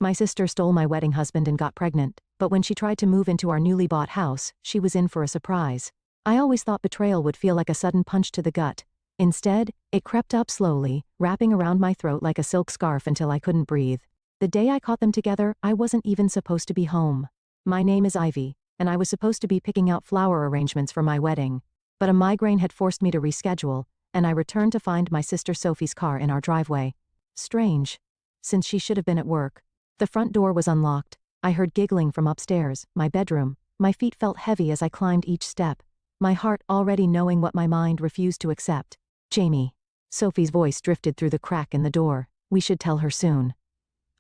My sister stole my wedding husband and got pregnant, but when she tried to move into our newly bought house, she was in for a surprise. I always thought betrayal would feel like a sudden punch to the gut. Instead, it crept up slowly, wrapping around my throat like a silk scarf until I couldn't breathe. The day I caught them together, I wasn't even supposed to be home. My name is Ivy, and I was supposed to be picking out flower arrangements for my wedding. But a migraine had forced me to reschedule, and I returned to find my sister Sophie's car in our driveway. Strange, since she should have been at work. The front door was unlocked. I heard giggling from upstairs, my bedroom. My feet felt heavy as I climbed each step, my heart already knowing what my mind refused to accept. Jamie. Sophie's voice drifted through the crack in the door. We should tell her soon.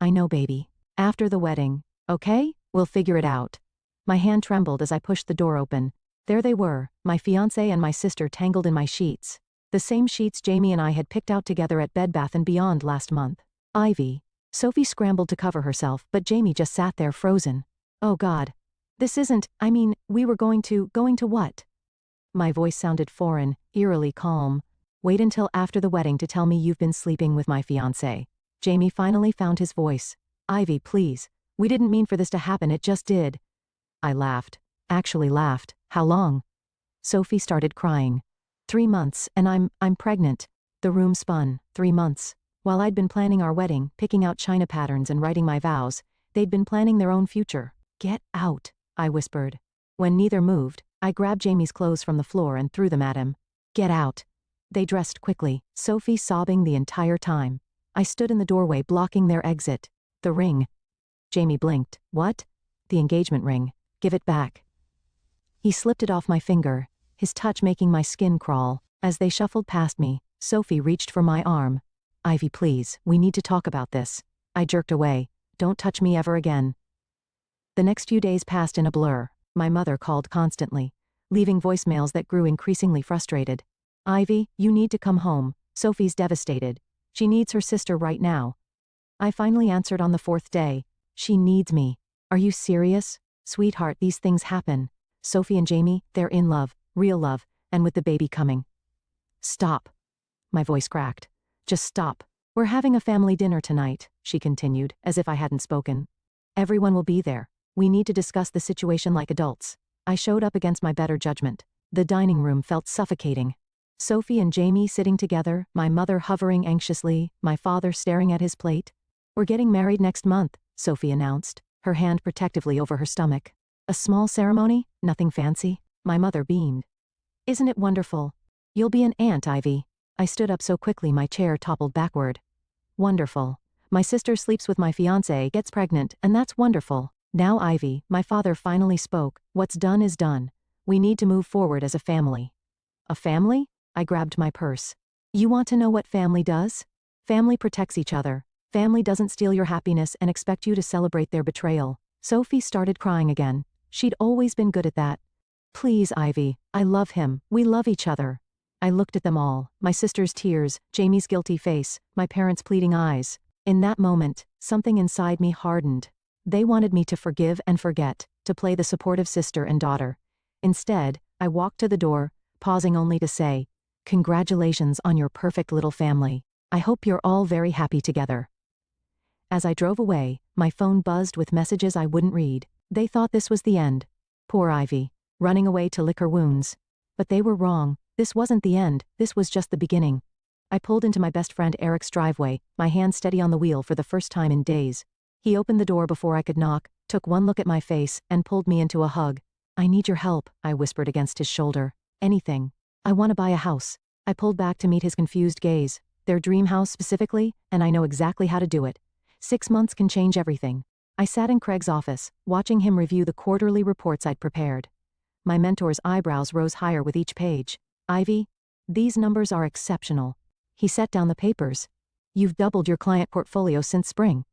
I know, baby. After the wedding. Okay? We'll figure it out. My hand trembled as I pushed the door open. There they were, my fiancé and my sister tangled in my sheets. The same sheets Jamie and I had picked out together at Bed Bath & Beyond last month. Ivy. Sophie scrambled to cover herself, but Jamie just sat there frozen. Oh God. This isn't, we were going to what? My voice sounded foreign, eerily calm. Wait until after the wedding to tell me you've been sleeping with my fiancé. Jamie finally found his voice. Ivy, please. We didn't mean for this to happen, it just did. I laughed. Actually laughed. How long? Sophie started crying. 3 months, and I'm pregnant. The room spun. 3 months. While I'd been planning our wedding, picking out china patterns and writing my vows, they'd been planning their own future. Get out, I whispered. When neither moved, I grabbed Jamie's clothes from the floor and threw them at him. Get out. They dressed quickly, Sophie sobbing the entire time. I stood in the doorway blocking their exit. The ring. Jamie blinked. What? The engagement ring. Give it back. He slipped it off my finger, his touch making my skin crawl. As they shuffled past me, Sophie reached for my arm. Ivy, please, we need to talk about this. I jerked away. Don't touch me ever again. The next few days passed in a blur. My mother called constantly, leaving voicemails that grew increasingly frustrated. Ivy, you need to come home. Sophie's devastated. She needs her sister right now. I finally answered on the 4th day. She needs me. Are you serious? Sweetheart, these things happen. Sophie and Jamie, they're in love, real love, and with the baby coming. Stop. My voice cracked. Just stop. We're having a family dinner tonight, she continued, as if I hadn't spoken. Everyone will be there. We need to discuss the situation like adults. I showed up against my better judgment. The dining room felt suffocating. Sophie and Jamie sitting together, my mother hovering anxiously, my father staring at his plate. We're getting married next month, Sophie announced, her hand protectively over her stomach. A small ceremony, nothing fancy. My mother beamed. Isn't it wonderful? You'll be an aunt, Ivy. I stood up so quickly my chair toppled backward. Wonderful. My sister sleeps with my fiancé, gets pregnant, and that's wonderful. Now Ivy, my father finally spoke. What's done is done. We need to move forward as a family. A family? I grabbed my purse. You want to know what family does? Family protects each other. Family doesn't steal your happiness and expect you to celebrate their betrayal. Sophie started crying again. She'd always been good at that. Please, Ivy, I love him. We love each other. I looked at them all, my sister's tears, Jamie's guilty face, my parents' pleading eyes. In that moment, something inside me hardened. They wanted me to forgive and forget, to play the supportive sister and daughter. Instead, I walked to the door, pausing only to say, congratulations on your perfect little family. I hope you're all very happy together. As I drove away, my phone buzzed with messages I wouldn't read. They thought this was the end. Poor Ivy, running away to lick her wounds. But they were wrong. This wasn't the end, this was just the beginning. I pulled into my best friend Eric's driveway, my hand steady on the wheel for the first time in days. He opened the door before I could knock, took one look at my face, and pulled me into a hug. I need your help, I whispered against his shoulder. Anything. I want to buy a house. I pulled back to meet his confused gaze. Their dream house specifically, and I know exactly how to do it. 6 months can change everything. I sat in Craig's office, watching him review the quarterly reports I'd prepared. My mentor's eyebrows rose higher with each page. Ivy, these numbers are exceptional. He set down the papers. You've doubled your client portfolio since spring.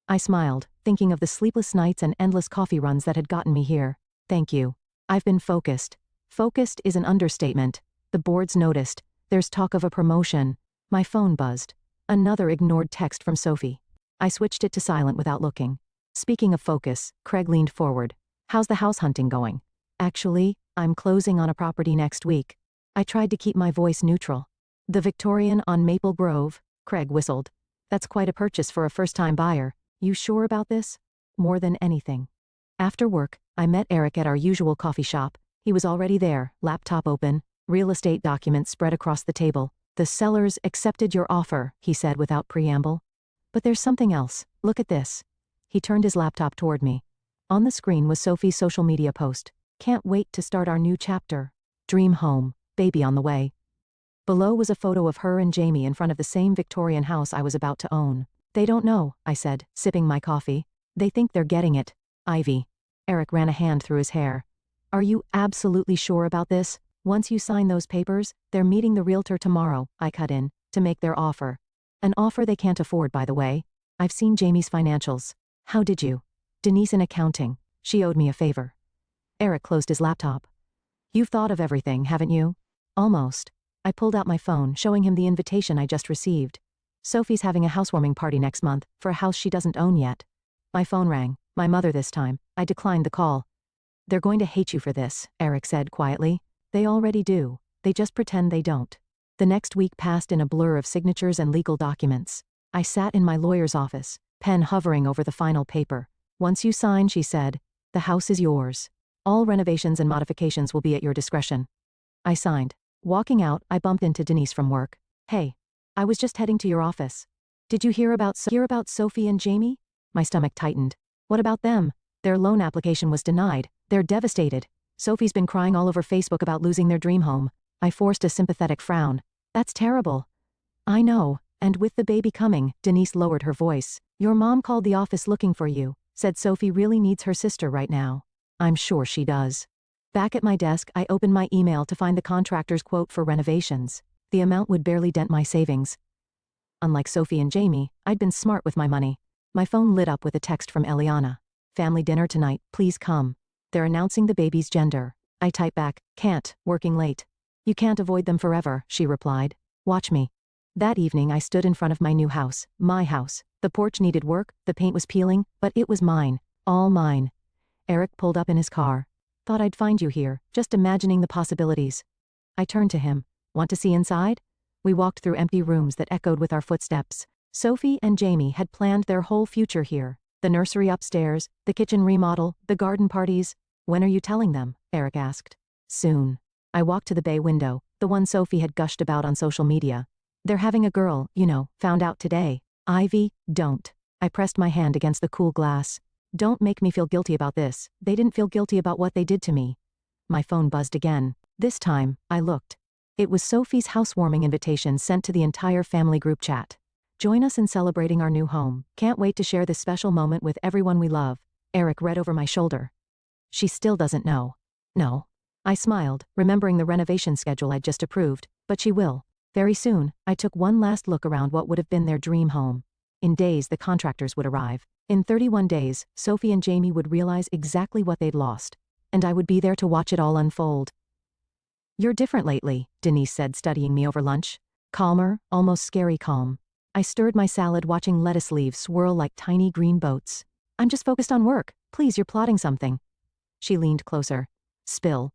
I smiled, thinking of the sleepless nights and endless coffee runs that had gotten me here. Thank you. I've been focused. Focused is an understatement. The board's noticed. There's talk of a promotion. My phone buzzed. Another ignored text from Sophie. I switched it to silent without looking. Speaking of focus, Craig leaned forward. How's the house hunting going? Actually, I'm closing on a property next week. I tried to keep my voice neutral. The Victorian on Maple Grove, Craig whistled. That's quite a purchase for a first-time buyer. You sure about this? More than anything. After work, I met Eric at our usual coffee shop. He was already there, laptop open, real estate documents spread across the table. The sellers accepted your offer, he said without preamble. But there's something else. Look at this. He turned his laptop toward me. On the screen was Sophie's social media post. Can't wait to start our new chapter. Dream home, baby on the way. Below was a photo of her and Jamie in front of the same Victorian house I was about to own. They don't know, I said, sipping my coffee. They think they're getting it. Ivy. Eric ran a hand through his hair. Are you absolutely sure about this? Once you sign those papers, they're meeting the realtor tomorrow, I cut in, to make their offer. An offer they can't afford, by the way. I've seen Jamie's financials. How did you? Denise in accounting. She owed me a favor. Eric closed his laptop. You've thought of everything, haven't you? Almost. I pulled out my phone, showing him the invitation I just received. Sophie's having a housewarming party next month, for a house she doesn't own yet. My phone rang. My mother this time. I declined the call. They're going to hate you for this, Eric said quietly. They already do. They just pretend they don't. The next week passed in a blur of signatures and legal documents. I sat in my lawyer's office, pen hovering over the final paper. Once you sign, she said, the house is yours. All renovations and modifications will be at your discretion. I signed. Walking out, I bumped into Denise from work. Hey. I was just heading to your office. Did you hear about Sophie and Jamie? My stomach tightened. What about them? Their loan application was denied. They're devastated. Sophie's been crying all over Facebook about losing their dream home. I forced a sympathetic frown. That's terrible. I know, and with the baby coming, Denise lowered her voice. Your mom called the office looking for you, said Sophie really needs her sister right now. I'm sure she does. Back at my desk, I opened my email to find the contractor's quote for renovations. The amount would barely dent my savings. Unlike Sophie and Jamie, I'd been smart with my money. My phone lit up with a text from Eliana. Family dinner tonight, please come. They're announcing the baby's gender. I typed back, can't, working late. You can't avoid them forever, she replied. Watch me. That evening I stood in front of my new house, my house. The porch needed work, the paint was peeling, but it was mine. All mine. Eric pulled up in his car. Thought I'd find you here, just imagining the possibilities. I turned to him. Want to see inside? We walked through empty rooms that echoed with our footsteps. Sophie and Jamie had planned their whole future here. The nursery upstairs, the kitchen remodel, the garden parties. When are you telling them? Eric asked. Soon. I walked to the bay window, the one Sophie had gushed about on social media. They're having a girl, found out today. Ivy, don't. I pressed my hand against the cool glass. Don't make me feel guilty about this. They didn't feel guilty about what they did to me. My phone buzzed again. This time, I looked. It was Sophie's housewarming invitation sent to the entire family group chat. Join us in celebrating our new home. Can't wait to share this special moment with everyone we love. Eric read over my shoulder. She still doesn't know. No. I smiled, remembering the renovation schedule I'd just approved, but she will. Very soon, I took one last look around what would have been their dream home. In days, the contractors would arrive. In 31 days, Sophie and Jamie would realize exactly what they'd lost. And I would be there to watch it all unfold. You're different lately, Denise said, studying me over lunch. Calmer, almost scary calm. I stirred my salad, watching lettuce leaves swirl like tiny green boats. I'm just focused on work. Please, you're plotting something. She leaned closer. Spill.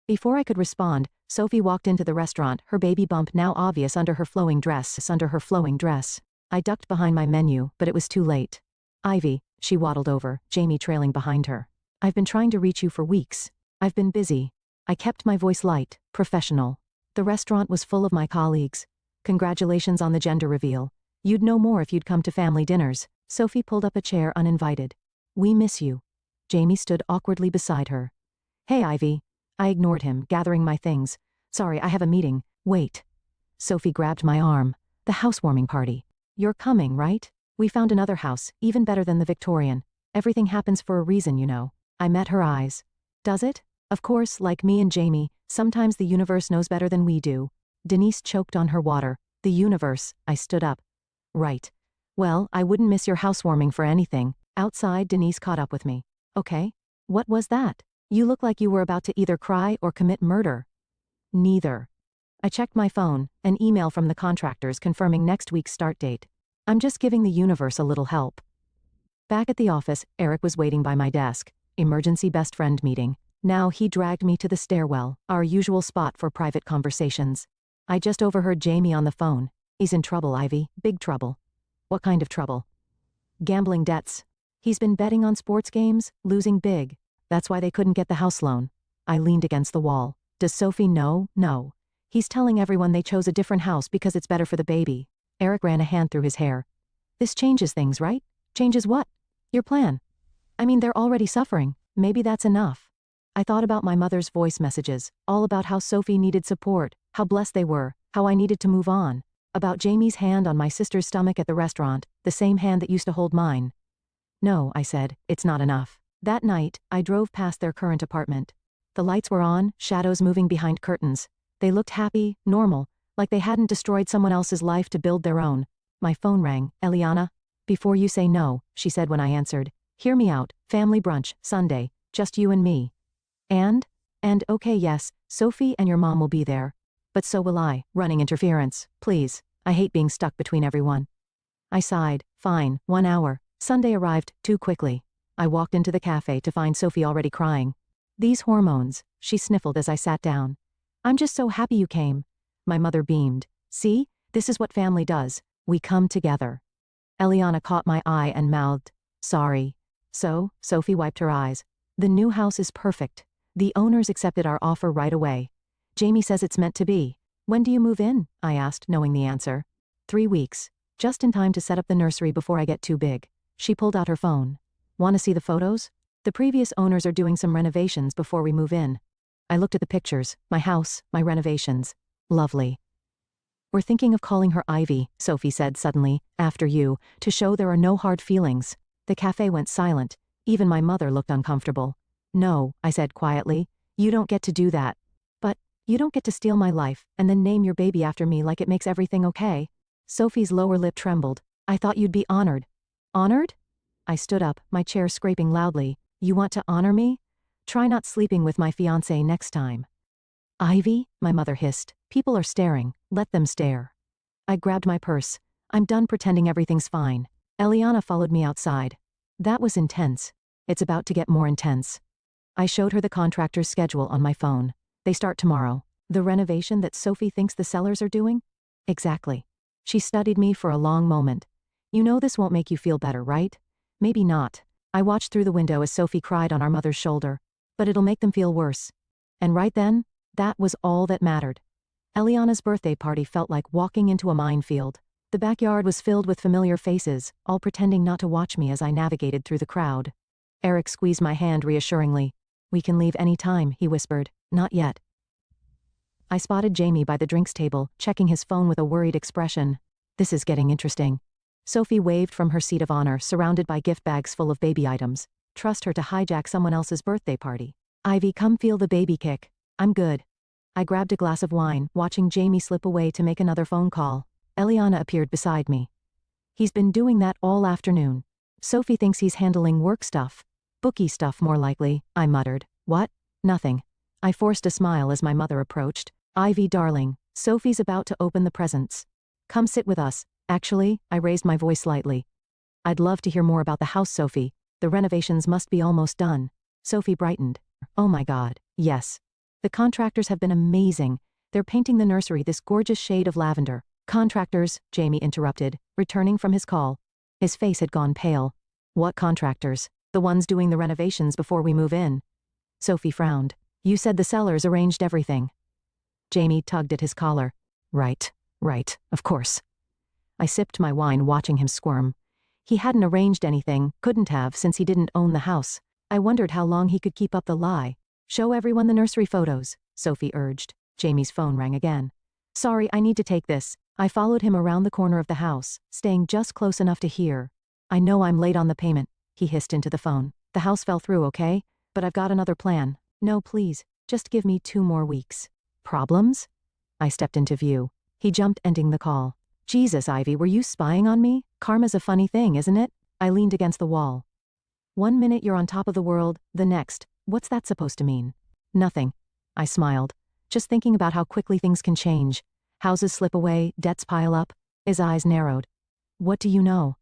Before I could respond, Sophie walked into the restaurant, her baby bump now obvious under her flowing dress. I ducked behind my menu, but it was too late. Ivy, she waddled over, Jamie trailing behind her. I've been trying to reach you for weeks. I've been busy. I kept my voice light, professional. The restaurant was full of my colleagues. Congratulations on the gender reveal. You'd know more if you'd come to family dinners. Sophie pulled up a chair uninvited. We miss you. Jamie stood awkwardly beside her. Hey, Ivy. I ignored him, gathering my things. Sorry, I have a meeting. Wait. Sophie grabbed my arm. The housewarming party. You're coming, right? We found another house, even better than the Victorian. Everything happens for a reason, I met her eyes. Does it? Of course, like me and Jamie, sometimes the universe knows better than we do. Denise choked on her water. The universe. I stood up. Right. Well, I wouldn't miss your housewarming for anything. Outside, Denise caught up with me. Okay. What was that? You look like you were about to either cry or commit murder. Neither. I checked my phone, an email from the contractors confirming next week's start date. I'm just giving the universe a little help. Back at the office, Eric was waiting by my desk. Emergency best friend meeting. Now he dragged me to the stairwell, our usual spot for private conversations. I just overheard Jamie on the phone. He's in trouble, Ivy. Big trouble. What kind of trouble? Gambling debts. He's been betting on sports games, losing big. That's why they couldn't get the house loan. I leaned against the wall. Does Sophie know? No. He's telling everyone they chose a different house because it's better for the baby. Eric ran a hand through his hair. This changes things, right? Changes what? Your plan. I mean, they're already suffering. Maybe that's enough. I thought about my mother's voice messages, all about how Sophie needed support, how blessed they were, how I needed to move on. About Jamie's hand on my sister's stomach at the restaurant, the same hand that used to hold mine. No, I said, it's not enough. That night, I drove past their current apartment. The lights were on, shadows moving behind curtains. They looked happy, normal, like they hadn't destroyed someone else's life to build their own. My phone rang. Eliana? Before you say no, she said when I answered. Hear me out, family brunch, Sunday, just you and me. And okay, yes, Sophie and your mom will be there. But so will I, running interference, please. I hate being stuck between everyone. I sighed. Fine, 1 hour. Sunday arrived, too quickly. I walked into the cafe to find Sophie already crying. These hormones, she sniffled as I sat down. I'm just so happy you came. My mother beamed. See, this is what family does. We come together. Eliana caught my eye and mouthed, sorry. So, Sophie wiped her eyes. The new house is perfect. The owners accepted our offer right away. Jamie says it's meant to be. When do you move in? I asked, knowing the answer. 3 weeks. Just in time to set up the nursery before I get too big. She pulled out her phone. Want to see the photos? The previous owners are doing some renovations before we move in. I looked at the pictures, my house, my renovations. Lovely. We're thinking of calling her Ivy, Sophie said suddenly, after you, to show there are no hard feelings. The cafe went silent. Even my mother looked uncomfortable. No, I said quietly. You don't get to do that. But, you don't get to steal my life, and then name your baby after me like it makes everything okay. Sophie's lower lip trembled. I thought you'd be honored. Honored? I stood up, my chair scraping loudly. You want to honor me? Try not sleeping with my fiancé next time. Ivy? My mother hissed. People are staring. Let them stare. I grabbed my purse. I'm done pretending everything's fine. Eliana followed me outside. That was intense. It's about to get more intense. I showed her the contractor's schedule on my phone. They start tomorrow. The renovation that Sophie thinks the sellers are doing? Exactly. She studied me for a long moment. You know this won't make you feel better, right? Maybe not. I watched through the window as Sophie cried on our mother's shoulder. But it'll make them feel worse. And right then, that was all that mattered. Eliana's birthday party felt like walking into a minefield. The backyard was filled with familiar faces, all pretending not to watch me as I navigated through the crowd. Eric squeezed my hand reassuringly. We can leave any time, he whispered. Not yet. I spotted Jamie by the drinks table, checking his phone with a worried expression. This is getting interesting. Sophie waved from her seat of honor, surrounded by gift bags full of baby items. Trust her to hijack someone else's birthday party. Ivy, come feel the baby kick. I'm good. I grabbed a glass of wine, watching Jamie slip away to make another phone call. Eliana appeared beside me. He's been doing that all afternoon. Sophie thinks he's handling work stuff. Bookie stuff, more likely, I muttered. What? Nothing. I forced a smile as my mother approached. Ivy, darling, Sophie's about to open the presents. Come sit with us. Actually, I raised my voice slightly. I'd love to hear more about the house, Sophie. The renovations must be almost done. Sophie brightened. Oh my God, yes. The contractors have been amazing. They're painting the nursery this gorgeous shade of lavender. Contractors, Jamie interrupted, returning from his call. His face had gone pale. What contractors? The ones doing the renovations before we move in. Sophie frowned. You said the sellers arranged everything. Jamie tugged at his collar. Right, of course. I sipped my wine, watching him squirm. He hadn't arranged anything, couldn't have, since he didn't own the house. I wondered how long he could keep up the lie. Show everyone the nursery photos, Sophie urged. Jamie's phone rang again. Sorry, I need to take this. I followed him around the corner of the house, staying just close enough to hear. I know I'm late on the payment, he hissed into the phone. The house fell through, okay? But I've got another plan. No, please, just give me 2 more weeks. Problems? I stepped into view. He jumped, ending the call. Jesus, Ivy, were you spying on me? Karma's a funny thing, isn't it? I leaned against the wall. 1 minute you're on top of the world, the next, what's that supposed to mean? Nothing. I smiled. Just thinking about how quickly things can change. Houses slip away, debts pile up. His eyes narrowed. What do you know?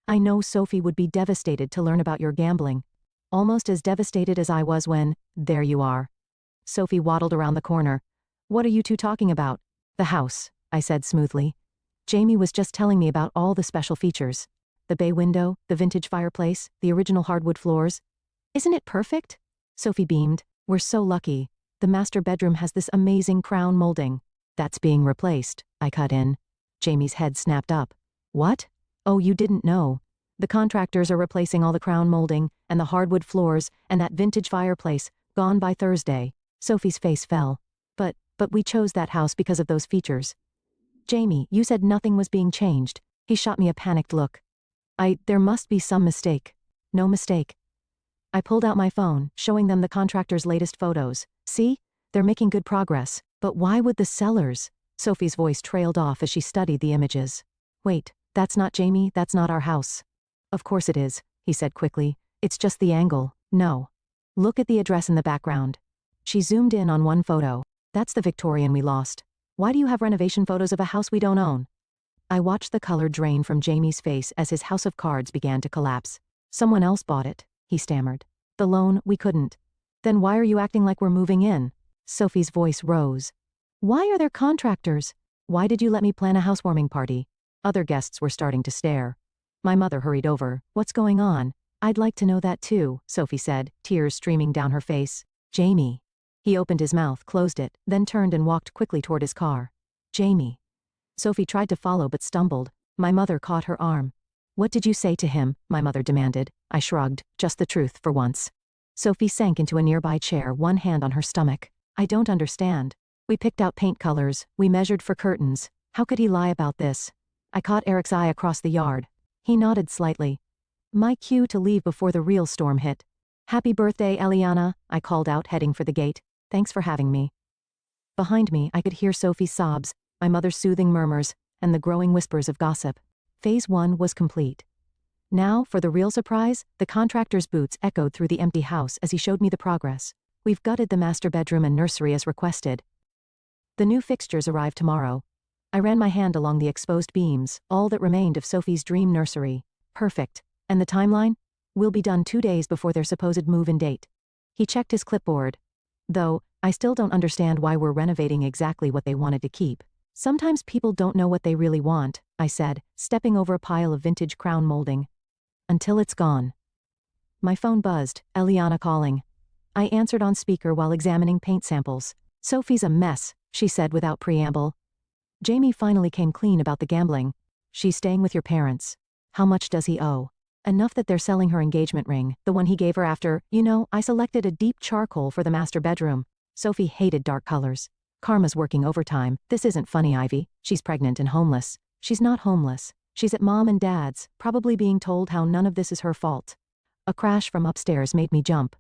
I know Sophie would be devastated to learn about your gambling. Almost as devastated as I was when, there you are. Sophie waddled around the corner. What are you two talking about? The house, I said smoothly. Jamie was just telling me about all the special features. the bay window, the vintage fireplace, the original hardwood floors. Isn't it perfect? Sophie beamed. We're so lucky. The master bedroom has this amazing crown molding. That's being replaced, I cut in. Jamie's head snapped up. What? Oh, you didn't know. The contractors are replacing all the crown molding, and the hardwood floors, and that vintage fireplace, gone by Thursday. Sophie's face fell. But we chose that house because of those features. Jamie, you said nothing was being changed. He shot me a panicked look. There must be some mistake. No mistake. I pulled out my phone, showing them the contractor's latest photos. See? They're making good progress. But why would the sellers? Sophie's voice trailed off as she studied the images. Wait, that's not Jamie, that's not our house. Of course it is, he said quickly. It's just the angle. No. Look at the address in the background. She zoomed in on one photo. That's the Victorian we lost. Why do you have renovation photos of a house we don't own? I watched the color drain from Jamie's face as his house of cards began to collapse. Someone else bought it, he stammered. The loan, we couldn't. Then why are you acting like we're moving in? Sophie's voice rose. Why are there contractors? Why did you let me plan a housewarming party? Other guests were starting to stare. My mother hurried over. What's going on? I'd like to know that too, Sophie said, tears streaming down her face. Jamie. He opened his mouth, closed it, then turned and walked quickly toward his car. Jamie. Sophie tried to follow but stumbled. My mother caught her arm. What did you say to him? My mother demanded. I shrugged, just the truth for once. Sophie sank into a nearby chair, one hand on her stomach. I don't understand. We picked out paint colors, we measured for curtains. How could he lie about this? I caught Eric's eye across the yard. He nodded slightly. My cue to leave before the real storm hit. Happy birthday, Eliana, I called out, heading for the gate. Thanks for having me. Behind me, I could hear Sophie's sobs, my mother's soothing murmurs, and the growing whispers of gossip. Phase 1 was complete. Now, for the real surprise, the contractor's boots echoed through the empty house as he showed me the progress. We've gutted the master bedroom and nursery as requested. The new fixtures arrived tomorrow. I ran my hand along the exposed beams, all that remained of Sophie's dream nursery. Perfect. And the timeline? We'll be done 2 days before their supposed move-in date. He checked his clipboard. Though, I still don't understand why we're renovating exactly what they wanted to keep. Sometimes people don't know what they really want, I said, stepping over a pile of vintage crown molding. Until it's gone. My phone buzzed, Eliana calling. I answered on speaker while examining paint samples. Sophie's a mess, she said without preamble. Jamie finally came clean about the gambling. She's staying with your parents. How much does he owe? Enough that they're selling her engagement ring, the one he gave her after, I selected a deep charcoal for the master bedroom. Sophie hated dark colors. Karma's working overtime. This isn't funny, Ivy. She's pregnant and homeless. She's not homeless. She's at mom and dad's, probably being told how none of this is her fault. A crash from upstairs made me jump.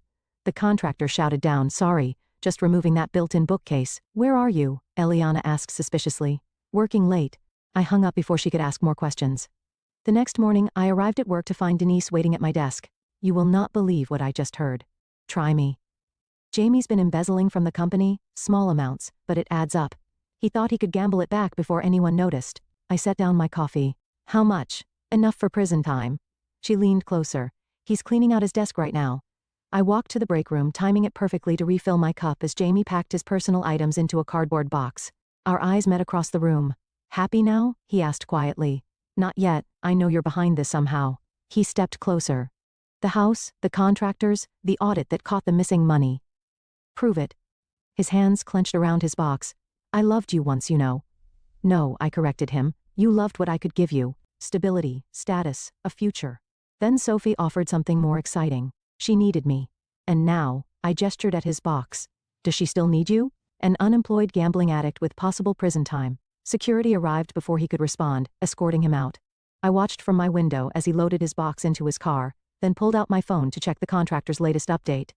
The contractor shouted down, sorry, just removing that built-in bookcase. Where are you? Eliana asked suspiciously. Working late. I hung up before she could ask more questions. The next morning, I arrived at work to find Denise waiting at my desk. You will not believe what I just heard. Try me. Jamie's been embezzling from the company, small amounts, but it adds up. He thought he could gamble it back before anyone noticed. I set down my coffee. How much? Enough for prison time. She leaned closer. He's cleaning out his desk right now. I walked to the break room, timing it perfectly to refill my cup as Jamie packed his personal items into a cardboard box. Our eyes met across the room. Happy now? He asked quietly. Not yet, I know you're behind this somehow. He stepped closer. The house, the contractors, the audit that caught the missing money. Prove it. His hands clenched around his box. I loved you once, No, I corrected him. You loved what I could give you. Stability, status, a future. Then Sophie offered something more exciting. She needed me. And now, I gestured at his box. Does she still need you? An unemployed gambling addict with possible prison time. Security arrived before he could respond, escorting him out. I watched from my window as he loaded his box into his car, then pulled out my phone to check the contractor's latest update.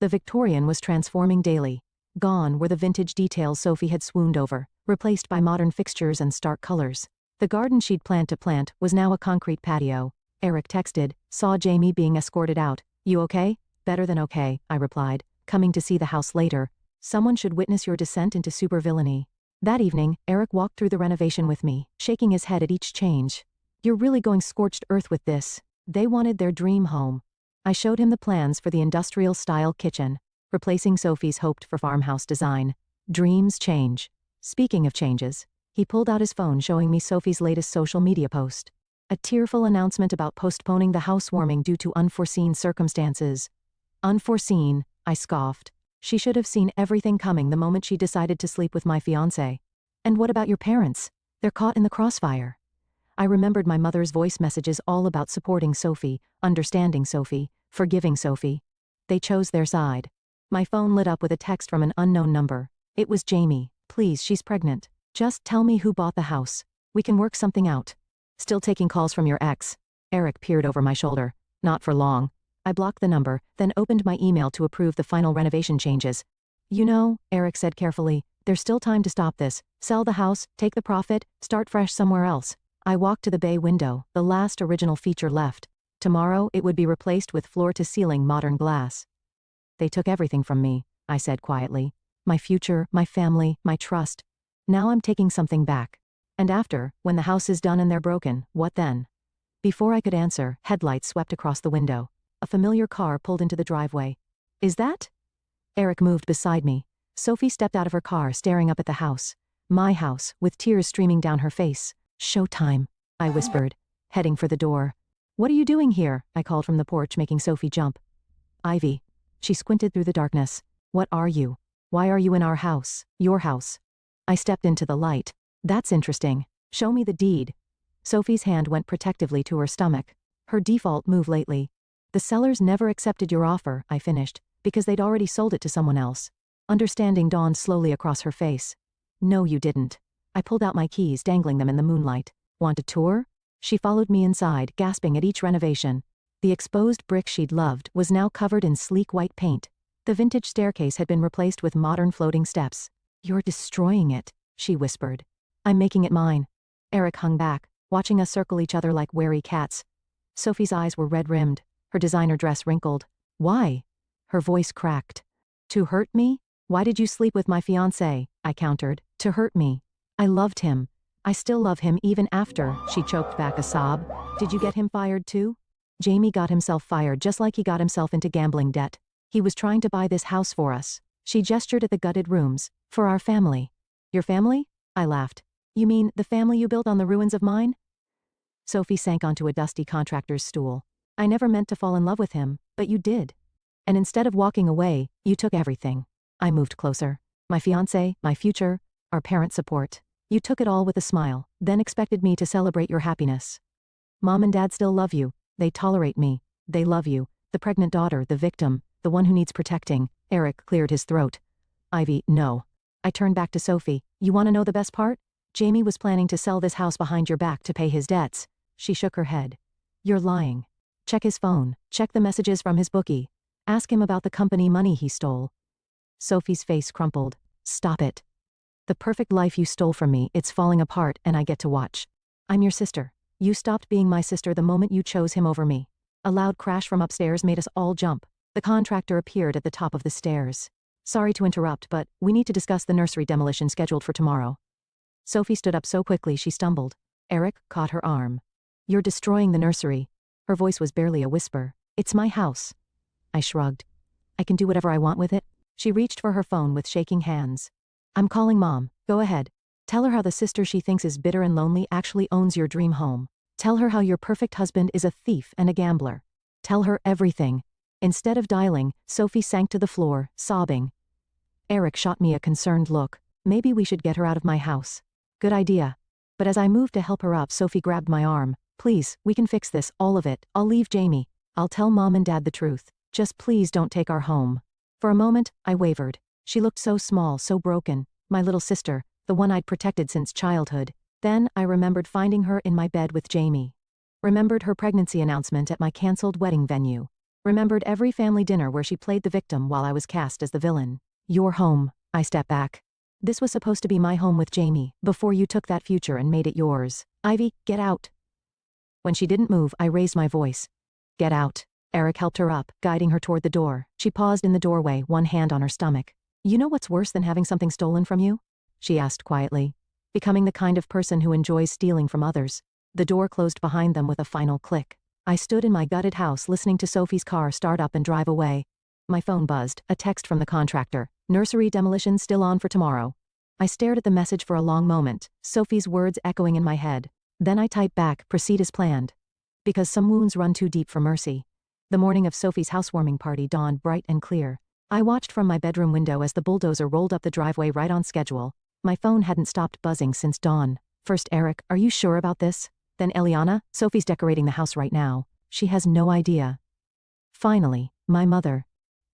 The Victorian was transforming daily. Gone were the vintage details Sophie had swooned over, replaced by modern fixtures and stark colors. The garden she'd planned to plant was now a concrete patio. Eric texted, saw Jamie being escorted out. You okay? Better than okay, I replied, coming to see the house later. Someone should witness your descent into supervillainy. That evening, Eric walked through the renovation with me, shaking his head at each change. You're really going scorched earth with this. They wanted their dream home. I showed him the plans for the industrial-style kitchen, replacing Sophie's hoped-for farmhouse design. Dreams change. Speaking of changes, he pulled out his phone showing me Sophie's latest social media post. A tearful announcement about postponing the housewarming due to unforeseen circumstances. Unforeseen, I scoffed. She should have seen everything coming the moment she decided to sleep with my fiancé. And what about your parents? They're caught in the crossfire. I remembered my mother's voice messages all about supporting Sophie, understanding Sophie, forgiving Sophie. They chose their side. My phone lit up with a text from an unknown number. It was Jamie. Please, she's pregnant. Just tell me who bought the house. We can work something out. Still taking calls from your ex. Eric peered over my shoulder. Not for long. I blocked the number, then opened my email to approve the final renovation changes. You know, Eric said carefully, there's still time to stop this. Sell the house, take the profit, start fresh somewhere else. I walked to the bay window, the last original feature left. Tomorrow it would be replaced with floor-to-ceiling modern glass. They took everything from me, I said quietly. My future, my family, my trust. Now I'm taking something back. And after, when the house is done and they're broken, what then? Before I could answer, headlights swept across the window. A familiar car pulled into the driveway. Is that? Eric moved beside me. Sophie stepped out of her car, staring up at the house. My house, with tears streaming down her face. Showtime, I whispered, heading for the door. What are you doing here? I called from the porch, making Sophie jump. Ivy. She squinted through the darkness. What are you? Why are you in our house? Your house. I stepped into the light. That's interesting. Show me the deed. Sophie's hand went protectively to her stomach. Her default move lately. The sellers never accepted your offer, I finished, because they'd already sold it to someone else. Understanding dawned slowly across her face. No, you didn't. I pulled out my keys, dangling them in the moonlight. Want a tour? She followed me inside, gasping at each renovation. The exposed brick she'd loved was now covered in sleek white paint. The vintage staircase had been replaced with modern floating steps. You're destroying it, she whispered. I'm making it mine. Eric hung back, watching us circle each other like wary cats. Sophie's eyes were red-rimmed, her designer dress wrinkled. Why? Her voice cracked. To hurt me? Why did you sleep with my fiancé? I countered. To hurt me. I loved him. I still love him even after, she choked back a sob. Did you get him fired too? Jamie got himself fired just like he got himself into gambling debt. He was trying to buy this house for us. She gestured at the gutted rooms. For our family. Your family? I laughed. You mean the family you built on the ruins of mine? Sophie sank onto a dusty contractor's stool. I never meant to fall in love with him, but you did. And instead of walking away, you took everything. I moved closer. My fiancé, my future, our parent support. You took it all with a smile, then expected me to celebrate your happiness. Mom and Dad still love you. They tolerate me. They love you. The pregnant daughter, the victim, the one who needs protecting. Eric cleared his throat. Ivy, no. I turned back to Sophie. You want to know the best part? Jamie was planning to sell this house behind your back to pay his debts. She shook her head. You're lying. Check his phone. Check the messages from his bookie. Ask him about the company money he stole. Sophie's face crumpled. Stop it. The perfect life you stole from me, it's falling apart and I get to watch. I'm your sister. You stopped being my sister the moment you chose him over me. A loud crash from upstairs made us all jump. The contractor appeared at the top of the stairs. Sorry to interrupt, but we need to discuss the nursery demolition scheduled for tomorrow. Sophie stood up so quickly she stumbled. Eric caught her arm. You're destroying the nursery. Her voice was barely a whisper. It's my house. I shrugged. I can do whatever I want with it. She reached for her phone with shaking hands. I'm calling Mom. Go ahead. Tell her how the sister she thinks is bitter and lonely actually owns your dream home. Tell her how your perfect husband is a thief and a gambler. Tell her everything. Instead of dialing, Sophie sank to the floor, sobbing. Eric shot me a concerned look. Maybe we should get her out of my house. Good idea. But as I moved to help her up, Sophie grabbed my arm. Please, we can fix this, all of it. I'll leave Jamie. I'll tell Mom and Dad the truth. Just please don't take our home. For a moment, I wavered. She looked so small, so broken. My little sister, the one I'd protected since childhood. Then, I remembered finding her in my bed with Jamie. Remembered her pregnancy announcement at my cancelled wedding venue. Remembered every family dinner where she played the victim while I was cast as the villain. Your home. I stepped back. This was supposed to be my home with Jamie, before you took that future and made it yours. Ivy, get out. When she didn't move, I raised my voice. Get out. Eric helped her up, guiding her toward the door. She paused in the doorway, one hand on her stomach. You know what's worse than having something stolen from you? She asked quietly. Becoming the kind of person who enjoys stealing from others. The door closed behind them with a final click. I stood in my gutted house listening to Sophie's car start up and drive away. My phone buzzed, a text from the contractor. Nursery demolition still on for tomorrow. I stared at the message for a long moment, Sophie's words echoing in my head. Then I type back, proceed as planned. Because some wounds run too deep for mercy. The morning of Sophie's housewarming party dawned bright and clear. I watched from my bedroom window as the bulldozer rolled up the driveway right on schedule. My phone hadn't stopped buzzing since dawn. First Eric, are you sure about this? Then Eliana, Sophie's decorating the house right now. She has no idea. Finally, my mother.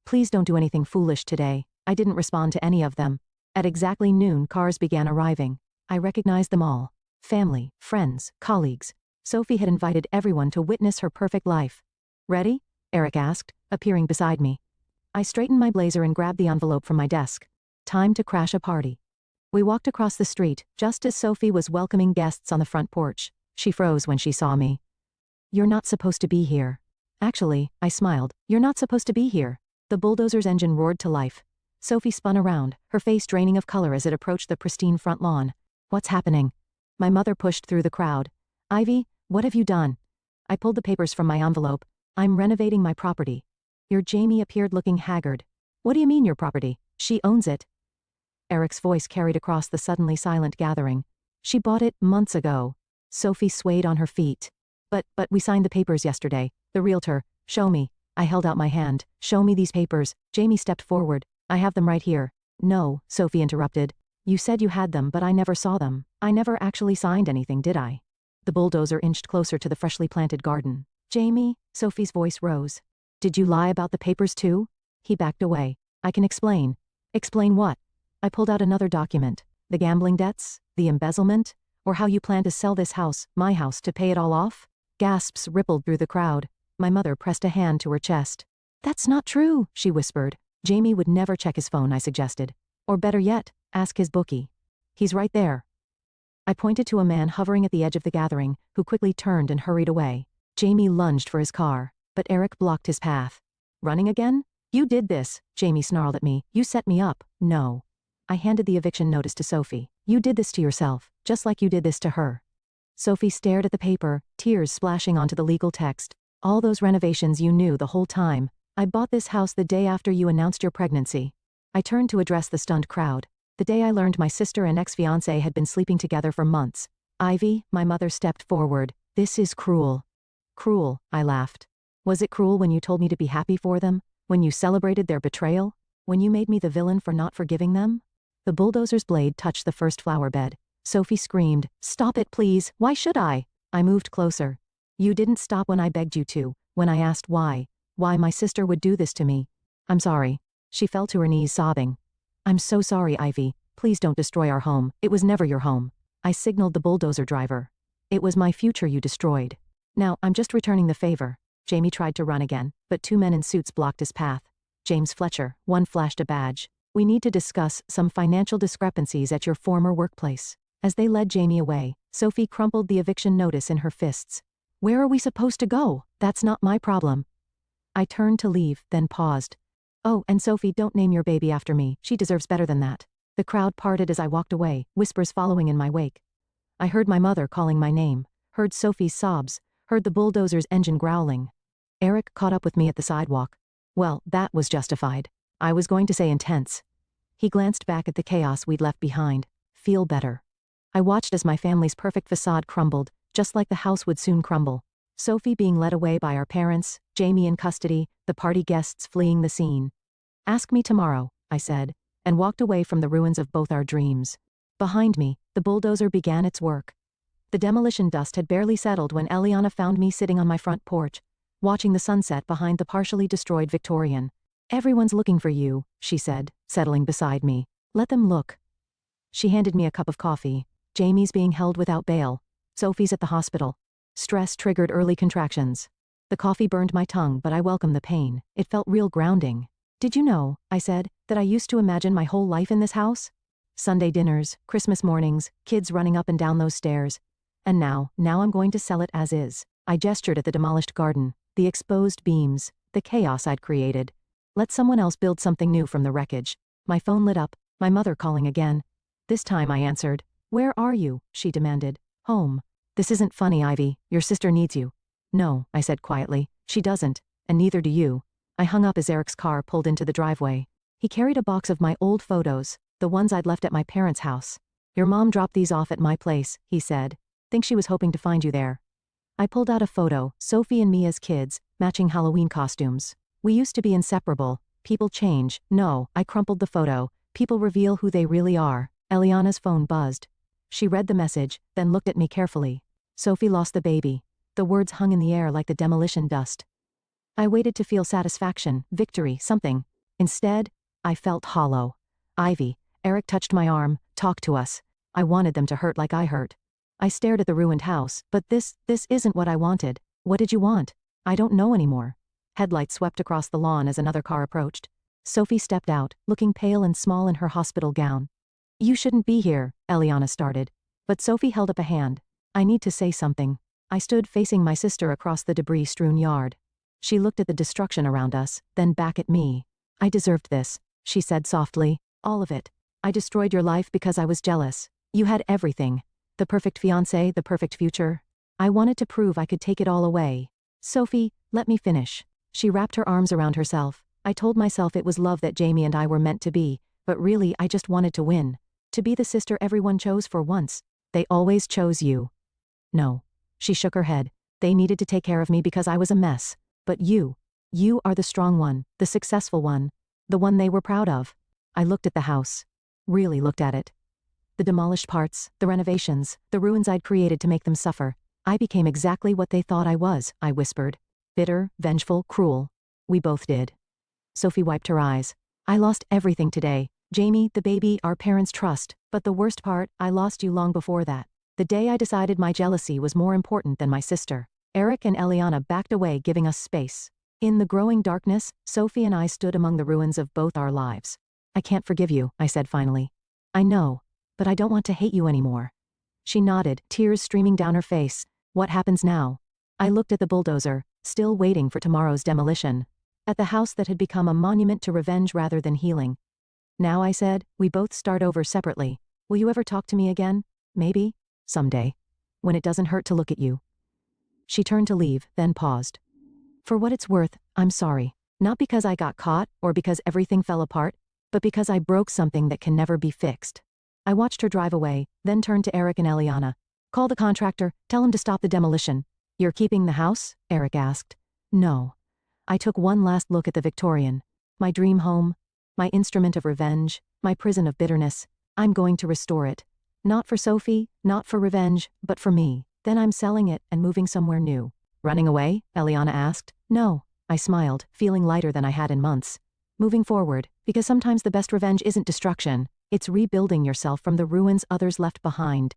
Please don't do anything foolish today. I didn't respond to any of them. At exactly noon, cars began arriving. I recognized them all. Family, friends, colleagues. Sophie had invited everyone to witness her perfect life. Ready? Eric asked, appearing beside me. I straightened my blazer and grabbed the envelope from my desk. Time to crash a party. We walked across the street, just as Sophie was welcoming guests on the front porch. She froze when she saw me. You're not supposed to be here. Actually, I smiled. You're not supposed to be here. The bulldozer's engine roared to life. Sophie spun around, her face draining of color as it approached the pristine front lawn. What's happening? My mother pushed through the crowd. Ivy, what have you done? I pulled the papers from my envelope. I'm renovating my property. Your Jamie appeared looking haggard. What do you mean your property? She owns it. Eric's voice carried across the suddenly silent gathering. She bought it months ago. Sophie swayed on her feet. But we signed the papers yesterday. The realtor. Show me. I held out my hand. Show me these papers. Jamie stepped forward. I have them right here. No, Sophie interrupted. You said you had them, but I never saw them. I never actually signed anything, did I? The bulldozer inched closer to the freshly planted garden. Jamie, Sophie's voice rose. Did you lie about the papers too? He backed away. I can explain. Explain what? I pulled out another document. The gambling debts? The embezzlement? Or how you plan to sell this house, my house, to pay it all off? Gasps rippled through the crowd. My mother pressed a hand to her chest. That's not true, she whispered. Jamie would never check his phone, I suggested. Or better yet, ask his bookie. He's right there. I pointed to a man hovering at the edge of the gathering, who quickly turned and hurried away. Jamie lunged for his car, but Eric blocked his path. Running again? You did this, Jamie snarled at me. You set me up. No. I handed the eviction notice to Sophie. You did this to yourself, just like you did this to her. Sophie stared at the paper, tears splashing onto the legal text. All those renovations you knew the whole time. I bought this house the day after you announced your pregnancy. I turned to address the stunned crowd. The day I learned my sister and ex-fiancé had been sleeping together for months. Ivy, my mother stepped forward. This is cruel. Cruel, I laughed. Was it cruel when you told me to be happy for them? When you celebrated their betrayal? When you made me the villain for not forgiving them? The bulldozer's blade touched the first flower bed. Sophie screamed, "Stop it, please. Why should I?" I moved closer. You didn't stop when I begged you to, when I asked why my sister would do this to me. I'm sorry. She fell to her knees sobbing. I'm so sorry, Ivy. Please don't destroy our home. It was never your home. I signaled the bulldozer driver. It was my future you destroyed. Now, I'm just returning the favor. Jamie tried to run again, but two men in suits blocked his path. James Fletcher, one flashed a badge. We need to discuss some financial discrepancies at your former workplace. As they led Jamie away, Sophie crumpled the eviction notice in her fists. Where are we supposed to go? That's not my problem. I turned to leave, then paused. Oh, and Sophie, don't name your baby after me. She deserves better than that. The crowd parted as I walked away, whispers following in my wake. I heard my mother calling my name, heard Sophie's sobs, heard the bulldozer's engine growling. Eric caught up with me at the sidewalk. Well, that was justified. I was going to say intense. He glanced back at the chaos we'd left behind. Feel better. I watched as my family's perfect facade crumbled, just like the house would soon crumble. Sophie being led away by our parents, Jamie in custody, the party guests fleeing the scene. Ask me tomorrow, I said, and walked away from the ruins of both our dreams. Behind me, the bulldozer began its work. The demolition dust had barely settled when Eliana found me sitting on my front porch, watching the sunset behind the partially destroyed Victorian. Everyone's looking for you, she said, settling beside me. Let them look. She handed me a cup of coffee. Jamie's being held without bail. Sophie's at the hospital. Stress triggered early contractions. The coffee burned my tongue, but I welcomed the pain. It felt real grounding. Did you know, I said, that I used to imagine my whole life in this house? Sunday dinners, Christmas mornings, kids running up and down those stairs. And now I'm going to sell it as is. I gestured at the demolished garden, the exposed beams, the chaos I'd created. Let someone else build something new from the wreckage. My phone lit up, my mother calling again. This time I answered. Where are you? She demanded. Home. This isn't funny, Ivy. Your sister needs you. No, I said quietly. She doesn't, and neither do you. I hung up as Eric's car pulled into the driveway. He carried a box of my old photos, the ones I'd left at my parents' house. Your mom dropped these off at my place, he said. Think she was hoping to find you there. I pulled out a photo, Sophie and me as kids, matching Halloween costumes. We used to be inseparable. People change. No, I crumpled the photo. People reveal who they really are. Eliana's phone buzzed. She read the message, then looked at me carefully. Sophie lost the baby. The words hung in the air like the demolition dust. I waited to feel satisfaction, victory, something. Instead, I felt hollow. Ivy, Eric touched my arm, talked to us. I wanted them to hurt like I hurt. I stared at the ruined house, but this isn't what I wanted. What did you want? I don't know anymore. Headlights swept across the lawn as another car approached. Sophie stepped out, looking pale and small in her hospital gown. You shouldn't be here, Eliana started. But Sophie held up a hand. I need to say something. I stood facing my sister across the debris-strewn yard. She looked at the destruction around us, then back at me. I deserved this, she said softly. All of it. I destroyed your life because I was jealous. You had everything. The perfect fiancé, the perfect future. I wanted to prove I could take it all away. Sophie, let me finish. She wrapped her arms around herself. I told myself it was love that Jamie and I were meant to be, but really I just wanted to win. To be the sister everyone chose for once. They always chose you. No. She shook her head. They needed to take care of me because I was a mess. But you are the strong one, the successful one, the one they were proud of. I looked at the house. Really looked at it. The demolished parts, the renovations, the ruins I'd created to make them suffer. I became exactly what they thought I was, I whispered. Bitter, vengeful, cruel. We both did. Sophie wiped her eyes. I lost everything today. Jamie, the baby, our parents' trust. But the worst part, I lost you long before that. The day I decided my jealousy was more important than my sister. Eric and Eliana backed away, giving us space. In the growing darkness, Sophie and I stood among the ruins of both our lives. I can't forgive you, I said finally. I know, but I don't want to hate you anymore. She nodded, tears streaming down her face. What happens now? I looked at the bulldozer, still waiting for tomorrow's demolition. At the house that had become a monument to revenge rather than healing. Now, I said, we both start over separately. Will you ever talk to me again? Maybe? Someday. When it doesn't hurt to look at you. She turned to leave, then paused. For what it's worth, I'm sorry. Not because I got caught, or because everything fell apart, but because I broke something that can never be fixed. I watched her drive away, then turned to Eric and Eliana. Call the contractor, tell him to stop the demolition. You're keeping the house? Eric asked. No. I took one last look at the Victorian. My dream home. My instrument of revenge. My prison of bitterness. I'm going to restore it. Not for Sophie, not for revenge, but for me. Then I'm selling it and moving somewhere new. Running away? Eliana asked. No. I smiled, feeling lighter than I had in months. Moving forward, because sometimes the best revenge isn't destruction. It's rebuilding yourself from the ruins others left behind.